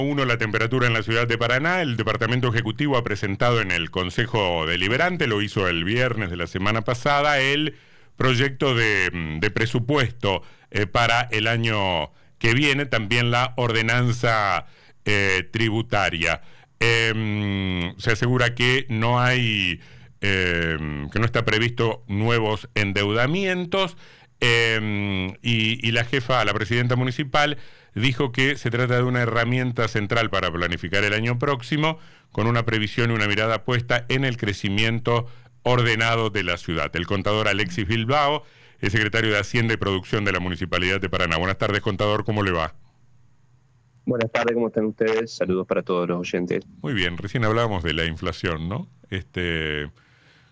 1 la temperatura en la ciudad de Paraná. El Departamento Ejecutivo ha presentado en el Consejo Deliberante, lo hizo el viernes de la semana pasada, el proyecto de presupuesto para el año que viene, también la ordenanza tributaria. Se asegura que no hay, que no está previsto nuevos endeudamientos, y la jefa, la presidenta municipal, dijo que se trata de una herramienta central para planificar el año próximo, con una previsión y una mirada puesta en el crecimiento ordenado de la ciudad. El contador Alexis Bilbao es secretario de Hacienda y Producción de la Municipalidad de Paraná. Buenas tardes, contador, ¿cómo le va? Buenas tardes, ¿cómo están ustedes? Saludos para todos los oyentes. Muy bien, recién hablábamos de la inflación, ¿no?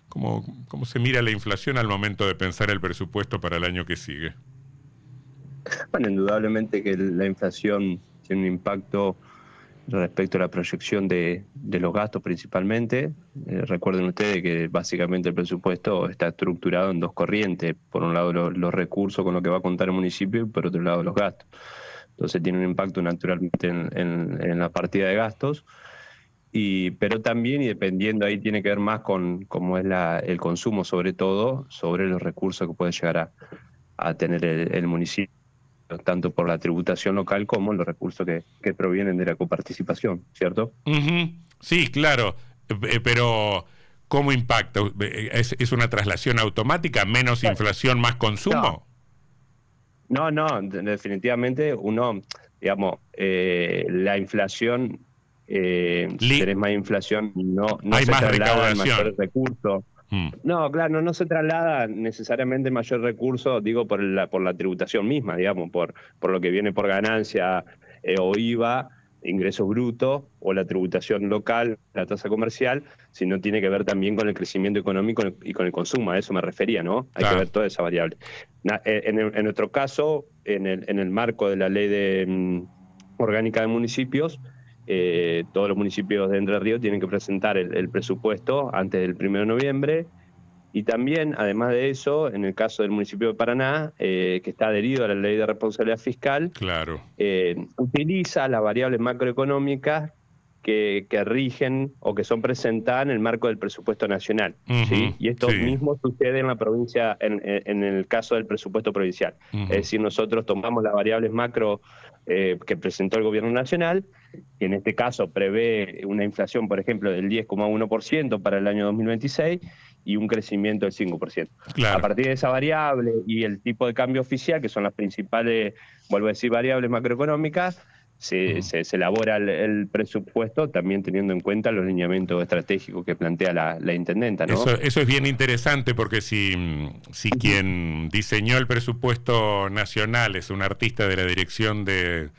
¿Cómo se mira la inflación al momento de pensar el presupuesto para el año que sigue? Bueno, indudablemente que la inflación tiene un impacto respecto a la proyección de los gastos principalmente. Recuerden ustedes que básicamente el presupuesto está estructurado en dos corrientes. Por un lado los recursos con los que va a contar el municipio y por otro lado los gastos. Entonces tiene un impacto naturalmente en la partida de gastos. Pero también, y dependiendo, ahí tiene que ver más con cómo es el consumo, sobre todo, sobre los recursos que puede llegar a tener el municipio, tanto por la tributación local como los recursos que provienen de la coparticipación, ¿cierto? Sí, claro, pero ¿cómo impacta? ¿Es una traslación automática? ¿Menos inflación, más No, consumo? no, definitivamente digamos, la inflación, si tenés más inflación, no Hay se más traslada en mayores recaudación. recursos. Mm, No, claro, no se traslada necesariamente mayor recurso, digo, por la tributación misma, digamos, por lo que viene por ganancia o IVA, ingresos brutos, o la tributación local, la tasa comercial, sino tiene que ver también con el crecimiento económico y con el consumo, a eso me refería, ¿no? Hay que claro. ver toda esa variable. En nuestro caso, en el marco de la ley orgánica de municipios, todos los municipios de Entre Ríos tienen que presentar el presupuesto antes del 1 de noviembre. Y también, además de eso, en el caso del municipio de Paraná, que está adherido a la ley de responsabilidad fiscal, Claro. utiliza las variables macroeconómicas que rigen o que son presentadas en el marco del presupuesto nacional. Ujú, ¿Sí? Y esto sí. mismo sucede en la provincia, en el caso del presupuesto provincial. Es Ujú, decir, nosotros tomamos las variables macro que presentó el gobierno nacional, que en este caso prevé una inflación, por ejemplo, del 10,1% para el año 2026 y un crecimiento del 5%. A claro. partir de esa variable y el tipo de cambio oficial, que son las principales, vuelvo a decir, variables macroeconómicas, se, Ujú. se, se elabora el presupuesto también teniendo en cuenta los lineamientos estratégicos que plantea la intendenta, ¿no? Eso es bien interesante porque si Ujú. quien diseñó el presupuesto nacional es un artista de la Dirección de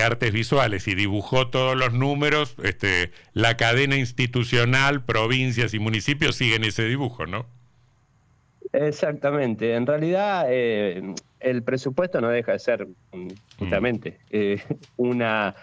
Artes Visuales y dibujó todos los números, la cadena institucional, provincias y municipios siguen ese dibujo, ¿no? Exactamente. En realidad, el presupuesto no deja de ser Mm, justamente una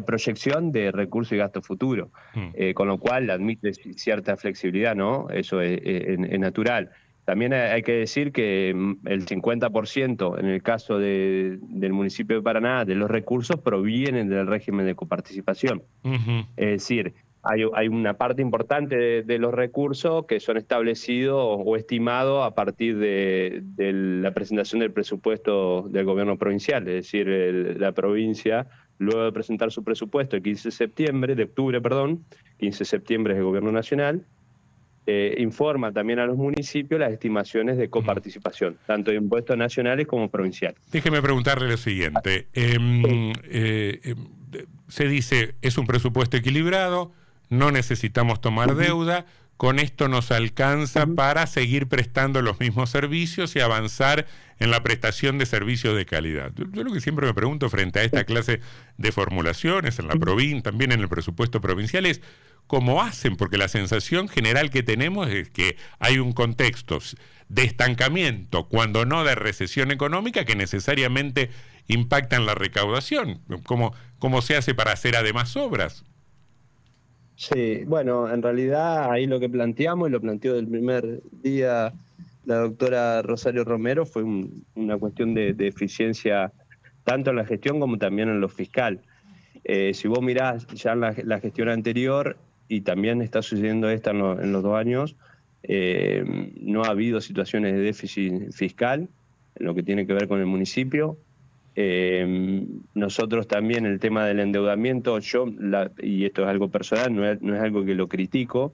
proyección de recursos y gastos futuros, mm, con lo cual admite cierta flexibilidad, ¿no? Eso es natural. También hay que decir que el 50% en el caso del municipio de Paraná de los recursos provienen del régimen de coparticipación. ujú, Es decir, hay una parte importante de los recursos que son establecidos o estimados a partir de la presentación del presupuesto del gobierno provincial. Es decir, la provincia, luego de presentar su presupuesto el 15 de septiembre es el gobierno nacional, informa también a los municipios las estimaciones de ujú. coparticipación, tanto de impuestos nacionales como provinciales. Déjeme preguntarle lo siguiente. Se dice, es un presupuesto equilibrado, no necesitamos tomar Ujú, deuda, con esto nos alcanza ujú, para seguir prestando los mismos servicios y avanzar en la prestación de servicios de calidad. Yo lo que siempre me pregunto frente a esta clase de formulaciones en la ujú. provincia, también en el presupuesto provincial, es cómo hacen, porque la sensación general que tenemos es que hay un contexto de estancamiento, cuando no de recesión económica, que necesariamente impacta en la recaudación. ¿Cómo se hace para hacer además obras? Sí, bueno, en realidad ahí lo que planteamos, y lo planteó del primer día la doctora Rosario Romero, fue una cuestión de eficiencia tanto en la gestión como también en lo fiscal. Si vos mirás ya la gestión anterior, y también está sucediendo esta en los 2 años, no ha habido situaciones de déficit fiscal en lo que tiene que ver con el municipio. Nosotros también el tema del endeudamiento, y esto es algo personal, no es algo que lo critico,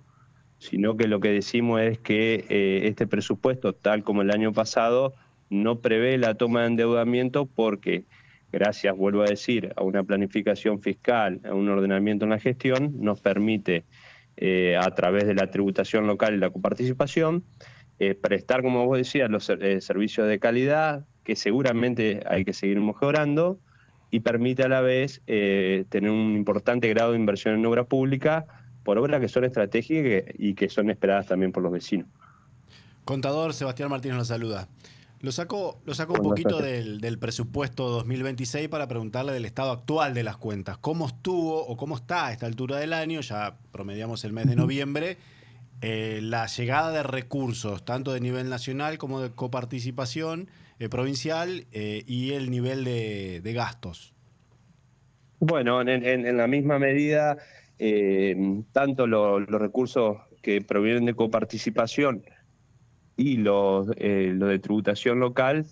sino que lo que decimos es que este presupuesto, tal como el año pasado, no prevé la toma de endeudamiento porque, gracias, vuelvo a decir, a una planificación fiscal, a un ordenamiento en la gestión, nos permite, a través de la tributación local y la coparticipación, prestar, como vos decías, los servicios de calidad, que seguramente hay que seguir mejorando, y permite a la vez tener un importante grado de inversión en obra pública, por obras que son estratégicas y que son esperadas también por los vecinos. Contador Sebastián Martínez lo saluda. Lo saco un poquito del presupuesto 2026 para preguntarle del estado actual de las cuentas. ¿Cómo estuvo o cómo está a esta altura del año? Ya promediamos el mes de noviembre. La llegada de recursos, tanto de nivel nacional como de coparticipación provincial, y el nivel de gastos. Bueno, en la misma medida, tanto los recursos que provienen de coparticipación y los de tributación local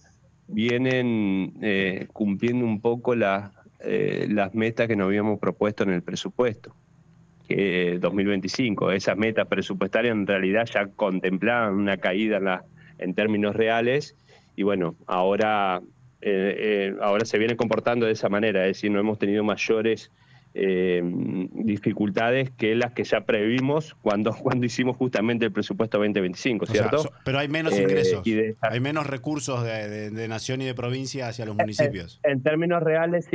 vienen cumpliendo un poco las metas que nos habíamos propuesto en el presupuesto 2025. Esas metas presupuestarias en realidad ya contemplaban una caída en términos reales, y bueno, ahora se viene comportando de esa manera, es decir, no hemos tenido mayores dificultades que las que ya previmos cuando hicimos justamente el presupuesto 2025, ¿cierto? O sea, pero hay menos ingresos, hay menos recursos de nación y de provincia hacia los municipios. En términos reales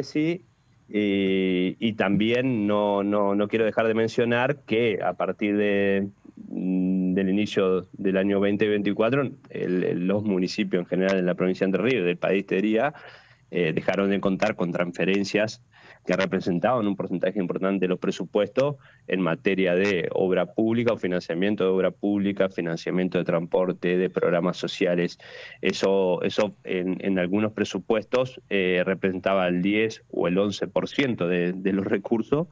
sí, y también no quiero dejar de mencionar que a partir del inicio del año 2024, los municipios en general en la provincia de Entre Ríos, del país, te diría, dejaron de contar con transferencias que representaban un porcentaje importante de los presupuestos en materia de obra pública o financiamiento de obra pública, financiamiento de transporte, de programas sociales. Eso en algunos presupuestos representaba el 10 o el 11% de los recursos,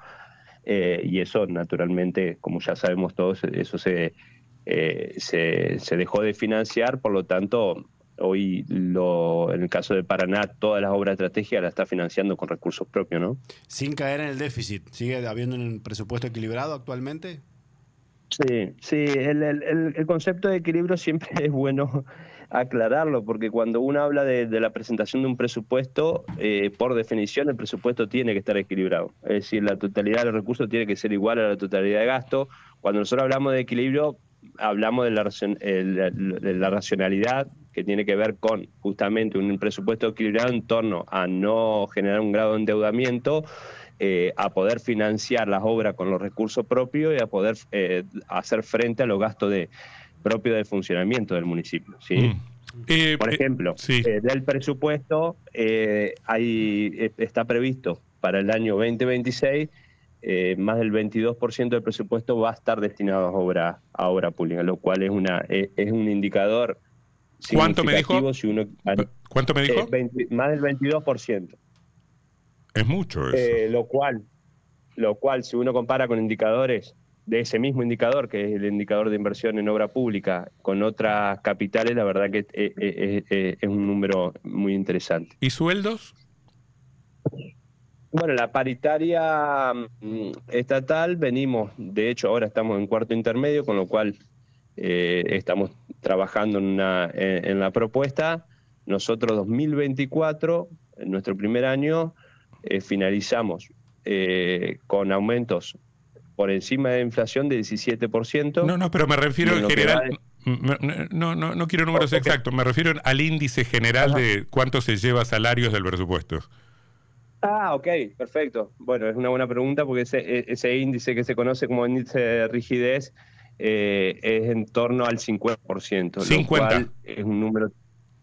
y eso naturalmente, como ya sabemos todos, eso se dejó de financiar. Por lo tanto, hoy en el caso de Paraná, todas las obras estratégicas las está financiando con recursos propios, ¿no? Sin caer en el déficit. ¿Sigue habiendo un presupuesto equilibrado actualmente? Sí, el concepto de equilibrio siempre es bueno aclararlo, porque cuando uno habla de la presentación de un presupuesto, por definición el presupuesto tiene que estar equilibrado. Es decir, la totalidad de los recursos tiene que ser igual a la totalidad de gasto. Cuando nosotros hablamos de equilibrio, hablamos de la racionalidad, que tiene que ver con justamente un presupuesto equilibrado en torno a no generar un grado de endeudamiento, a poder financiar las obras con los recursos propios y a poder hacer frente a los gastos propios de funcionamiento del municipio, ¿sí? Por ejemplo, sí. Del presupuesto está previsto para el año 2026 más del 22% del presupuesto va a estar destinado a obra pública, lo cual es un indicador significativo. ¿Cuánto me dijo? Más del 22%. Es mucho eso. Lo cual, si uno compara con indicadores de ese mismo indicador, que es el indicador de inversión en obra pública, con otras capitales, la verdad que es un número muy interesante. ¿Y sueldos? Bueno, la paritaria estatal de hecho ahora estamos en cuarto intermedio, con lo cual estamos trabajando en la propuesta. Nosotros 2024, en nuestro primer año, finalizamos con aumentos por encima de inflación de 17%. No, pero me refiero en general, no quiero números exactos, me refiero al índice general de cuánto se lleva salarios del presupuesto. Ok, perfecto. Bueno, es una buena pregunta, porque ese índice que se conoce como índice de rigidez es en torno al 50%, 50%. Lo cual es un número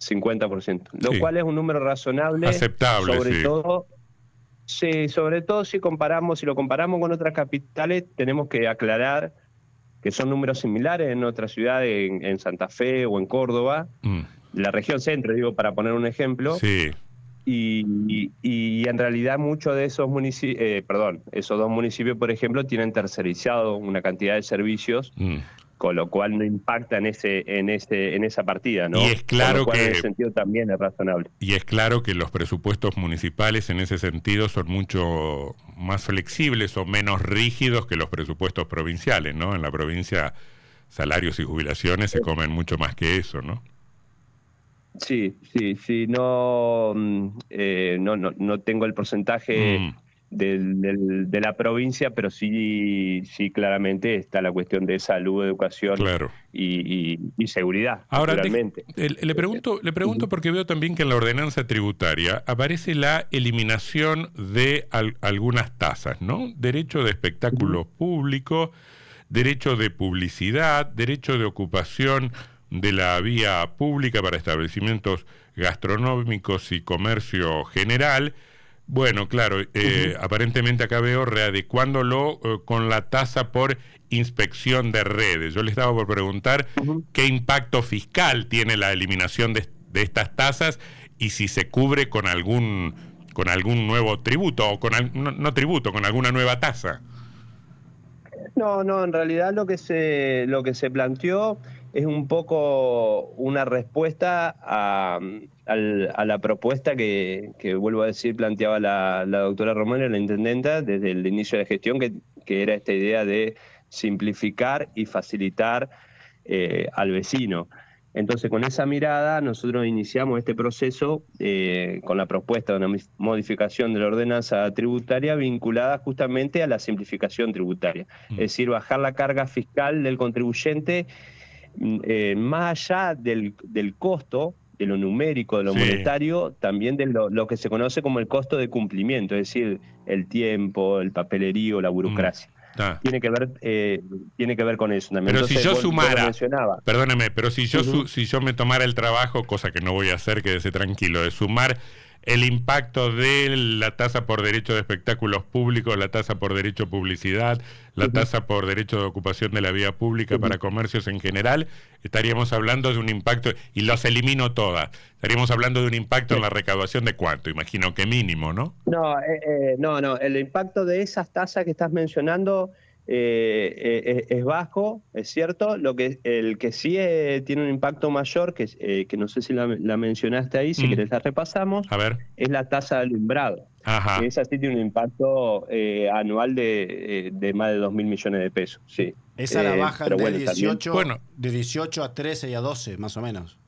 50%, lo cual es un número razonable, aceptable, sobre todo si lo comparamos con otras capitales. Tenemos que aclarar que son números similares en otras ciudades, en Santa Fe o en Córdoba, la región centro, digo, para poner un ejemplo. Sí. Y en realidad muchos de esos esos dos municipios, por ejemplo, tienen tercerizado una cantidad de servicios, con lo cual no impacta en esa partida, ¿no? Y es claro Por lo cual, que en ese sentido también es razonable. Y es claro que los presupuestos municipales en ese sentido son mucho más flexibles o menos rígidos que los presupuestos provinciales, ¿no? En la provincia salarios y jubilaciones se comen mucho más que eso, ¿no? Sí, no, no tengo el porcentaje de la provincia, pero sí claramente está la cuestión de salud, educación, claro, y seguridad, ahora, naturalmente. Le pregunto porque veo también que en la ordenanza tributaria aparece la eliminación de algunas tasas, ¿no? Derecho de espectáculo público, derecho de publicidad, derecho de ocupación de la vía pública para establecimientos gastronómicos y comercio general. Bueno, claro, aparentemente acá veo readecuándolo con la tasa por inspección de redes. Yo le estaba por preguntar qué impacto fiscal tiene la eliminación de estas tasas y si se cubre con algún nuevo tributo o no tributo, con alguna nueva tasa. No, en realidad lo que se planteó es un poco una respuesta a la propuesta que vuelvo a decir, planteaba la doctora Romero, la intendenta, desde el inicio de la gestión, que era esta idea de simplificar y facilitar al vecino. Entonces, con esa mirada, nosotros iniciamos este proceso con la propuesta de una modificación de la ordenanza tributaria vinculada justamente a la simplificación tributaria. Es decir, bajar la carga fiscal del contribuyente más allá del costo, de lo numérico, de lo monetario, también de lo que se conoce como el costo de cumplimiento, es decir, el tiempo, el papelerío, la burocracia. Tiene que ver con eso también. Pero entonces, si yo sumara, perdóneme, pero si yo me tomara el trabajo, cosa que no voy a hacer, quédese tranquilo, de sumar el impacto de la tasa por derecho de espectáculos públicos, la tasa por derecho de publicidad, la tasa por derecho de ocupación de la vía pública para comercios en general, estaríamos hablando de un impacto, y los elimino todas, estaríamos hablando de un impacto en la recaudación de ¿cuánto? Imagino que mínimo, ¿no? No, el impacto de esas tasas que estás mencionando es bajo, es cierto. El que sí tiene un impacto mayor, que no sé si la mencionaste ahí, si querés la repasamos, a ver, es la tasa de alumbrado. Ajá. Esa sí tiene un impacto anual de más de 2.000 millones de pesos. Sí. Esa la bajan de 18, bueno, de 18 a 13 y a 12, más o menos.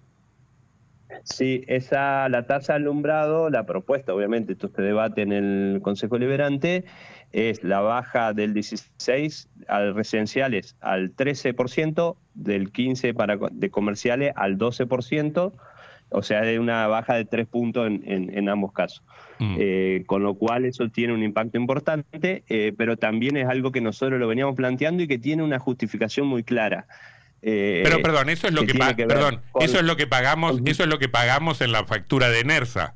Sí, la tasa de alumbrado, la propuesta, obviamente, esto se debate en el Consejo Deliberante, es la baja del 16 al residenciales al 13%, del 15% de comerciales al 12%, o sea, de una baja de 3 puntos en ambos casos. Con lo cual eso tiene un impacto importante, pero también es algo que nosotros lo veníamos planteando y que tiene una justificación muy clara. Pero perdón, eso es lo eso es lo que pagamos, eso es lo que pagamos en la factura de Nersa.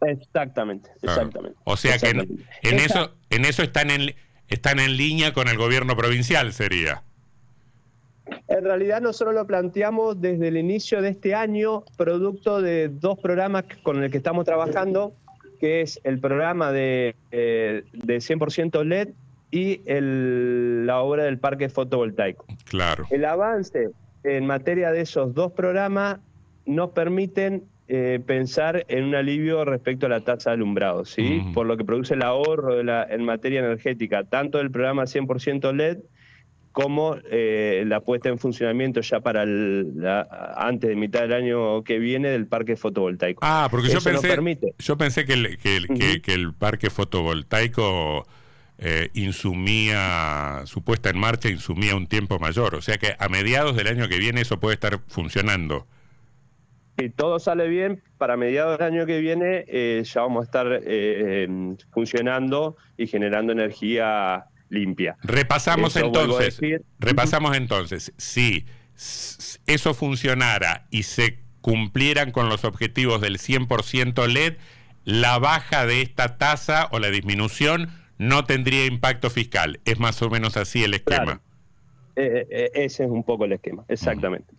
Exactamente. O sea que en eso están en línea con el gobierno provincial, sería. En realidad nosotros lo planteamos desde el inicio de este año, producto de dos programas con el que estamos trabajando, que es el programa de 100% LED y la obra del parque fotovoltaico. Claro. El avance en materia de esos dos programas nos permiten pensar en un alivio respecto a la tasa de alumbrado, ¿sí? Por lo que produce el ahorro en materia energética, tanto del programa 100% LED como la puesta en funcionamiento ya para antes de mitad del año que viene del parque fotovoltaico. Porque yo pensé que el parque fotovoltaico su puesta en marcha insumía un tiempo mayor, o sea que a mediados del año que viene eso puede estar funcionando. Si todo sale bien, para mediados del año que viene ya vamos a estar funcionando y generando energía limpia. Repasamos entonces, si eso funcionara y se cumplieran con los objetivos del 100% LED, la baja de esta tasa o la disminución no tendría impacto fiscal. Es más o menos así el esquema. Claro. Ese es un poco el esquema, exactamente.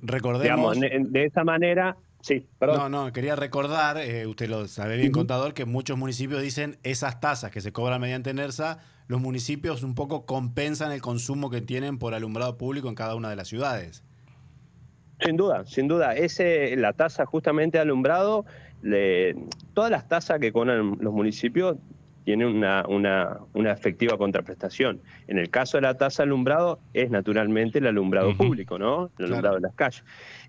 Recordemos, digamos, de esa manera Sí, perdón. No, quería recordar, usted lo sabe bien, contador, que muchos municipios dicen esas tasas que se cobran mediante NERSA, los municipios un poco compensan el consumo que tienen por alumbrado público en cada una de las ciudades. Sin duda, sin duda. La tasa justamente de alumbrado, todas las tasas que cobran los municipios tienen una efectiva contraprestación. En el caso de la tasa de alumbrado, es naturalmente el alumbrado público, ¿no? El alumbrado de las calles.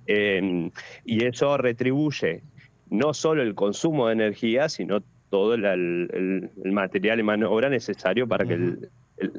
Y eso retribuye no solo el consumo de energía, sino todo el material y mano de obra necesario para que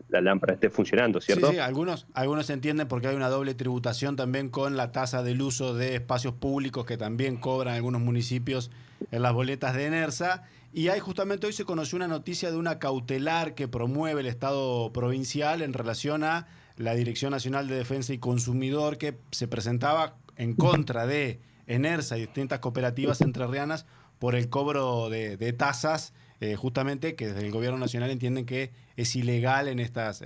la lámpara esté funcionando, ¿cierto? Sí, algunos entienden porque hay una doble tributación también con la tasa del uso de espacios públicos que también cobran algunos municipios en las boletas de NERSA. Y justamente hoy se conoció una noticia de una cautelar que promueve el Estado provincial en relación a la Dirección Nacional de Defensa y Consumidor, que se presentaba en contra de NERSA y distintas cooperativas entrerrianas por el cobro de tasas, justamente que desde el gobierno nacional entienden que es ilegal en estas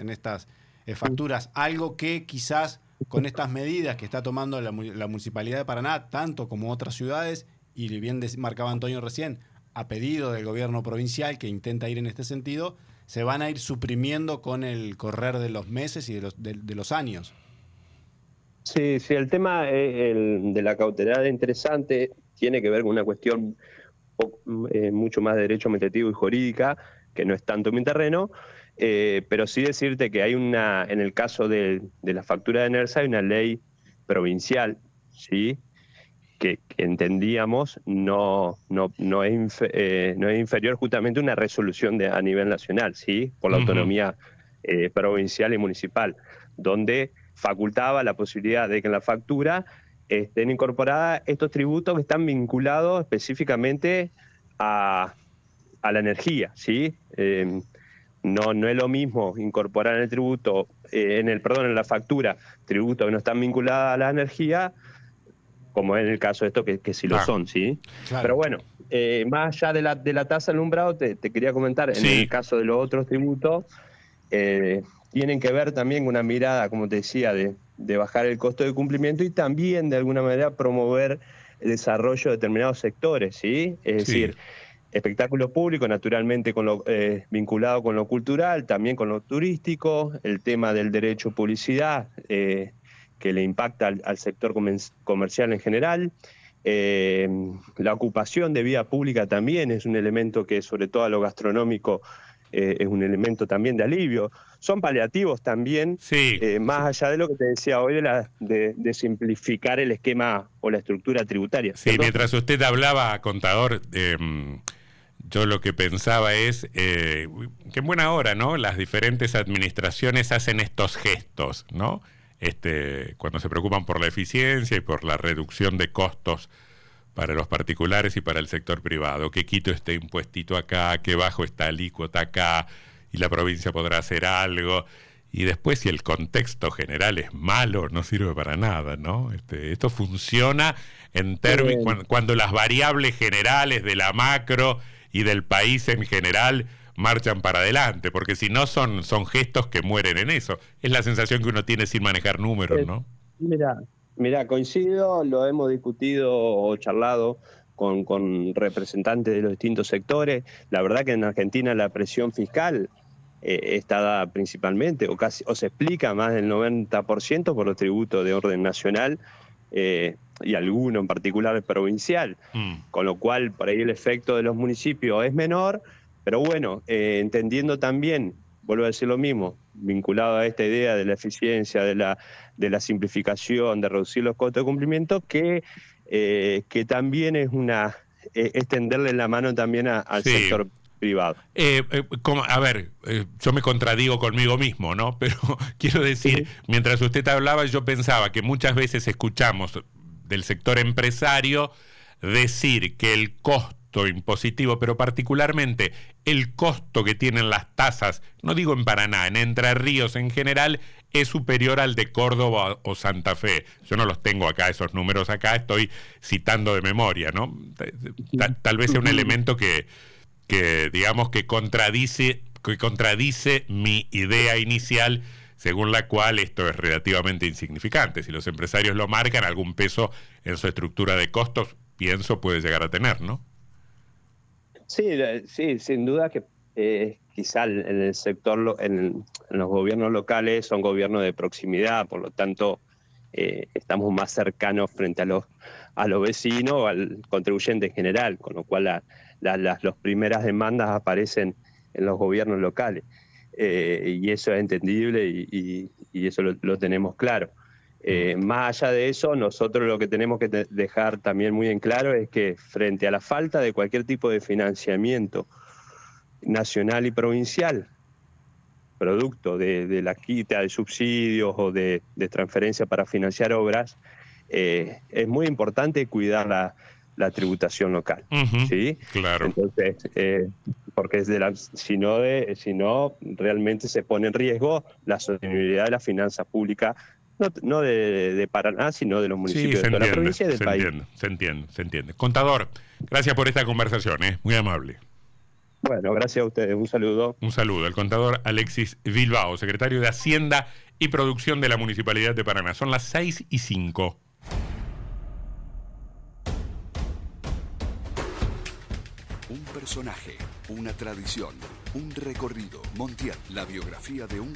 facturas. Algo que quizás con estas medidas que está tomando la Municipalidad de Paraná, tanto como otras ciudades, y bien marcaba Antonio recién, a pedido del gobierno provincial que intenta ir en este sentido, se van a ir suprimiendo con el correr de los meses y de los años. Sí, el tema de la cautelar es interesante, tiene que ver con una cuestión mucho más de derecho administrativo y jurídica, que no es tanto mi terreno, pero sí decirte que hay en el caso de la factura de NERSA hay una ley provincial, ¿sí? Que entendíamos no es inferior justamente a una resolución a nivel nacional, ¿sí? Por la autonomía provincial y municipal, donde facultaba la posibilidad de que en la factura estén incorporadas estos tributos que están vinculados específicamente a la energía, ¿sí? No es lo mismo incorporar en el tributo, en la factura, tributos que no están vinculados a la energía, como en el caso de esto que sí lo son, ¿sí? Claro. Pero bueno, más allá de la tasa de alumbrado, te quería comentar, en el caso de los otros tributos, tienen que ver también con una mirada, como te decía, de bajar el costo de cumplimiento y también, de alguna manera, promover el desarrollo de determinados sectores, ¿sí? Es decir, espectáculo público, naturalmente vinculado con lo cultural, también con lo turístico, el tema del derecho a publicidad, que le impacta al sector comercial en general. La ocupación de vía pública también es un elemento que, sobre todo a lo gastronómico, es un elemento también de alivio. Son paliativos también, más allá de lo que te decía hoy de simplificar el esquema o la estructura tributaria. Sí, ¿cierto? Mientras usted hablaba, contador, yo lo que pensaba es que en buena hora, ¿no? Las diferentes administraciones hacen estos gestos, ¿no? Cuando se preocupan por la eficiencia y por la reducción de costos para los particulares y para el sector privado, que quito este impuestito acá, que bajo esta alícuota acá, y la provincia podrá hacer algo, y después si el contexto general es malo, no sirve para nada, ¿no? Esto funciona en términos cuando las variables generales de la macro y del país en general marchan para adelante, porque si no son gestos que mueren en eso. Es la sensación que uno tiene sin manejar números, ¿no? Mira, coincido, lo hemos discutido o charlado con representantes de los distintos sectores. La verdad que en Argentina la presión fiscal está dada principalmente, o se explica más del 90% por los tributos de orden nacional y alguno en particular provincial, con lo cual por ahí el efecto de los municipios es menor, pero bueno, entendiendo también, vuelvo a decir lo mismo, vinculado a esta idea de la eficiencia, de la simplificación, de reducir los costos de cumplimiento, que también es tenderle la mano también al sector privado. Yo me contradigo conmigo mismo, ¿no? Pero quiero decir, mientras usted hablaba, yo pensaba que muchas veces escuchamos del sector empresario decir que el costo impositivo, pero particularmente el costo que tienen las tasas, no digo en Paraná, en Entre Ríos en general, es superior al de Córdoba o Santa Fe. Yo no los tengo acá, esos números acá, estoy citando de memoria, ¿no? Tal vez sea un elemento que digamos que contradice mi idea inicial, según la cual esto es relativamente insignificante. Si los empresarios lo marcan, algún peso en su estructura de costos pienso, puede llegar a tener, ¿no? Sí, sí, sin duda que quizá en el sector, en los gobiernos locales son gobiernos de proximidad, por lo tanto estamos más cercanos frente a los vecinos o al contribuyente en general, con lo cual las primeras demandas aparecen en los gobiernos locales. Y eso es entendible y eso lo tenemos claro. Más allá de eso, nosotros lo que tenemos que dejar también muy en claro es que frente a la falta de cualquier tipo de financiamiento nacional y provincial, producto de la quita de subsidios o de transferencia para financiar obras, es muy importante cuidar la tributación local. ¿Sí? Claro. Entonces, porque si no, realmente se pone en riesgo la sostenibilidad de la finanza pública, no de Paraná, sino de los municipios de toda la provincia y del país. Se entiende. Contador, gracias por esta conversación, muy amable. Bueno, gracias a ustedes. Un saludo. Un saludo. El contador Alexis Bilbao, secretario de Hacienda y Producción de la Municipalidad de Paraná. Son las 6:05. Un personaje, una tradición, un recorrido. Montiel, la biografía de un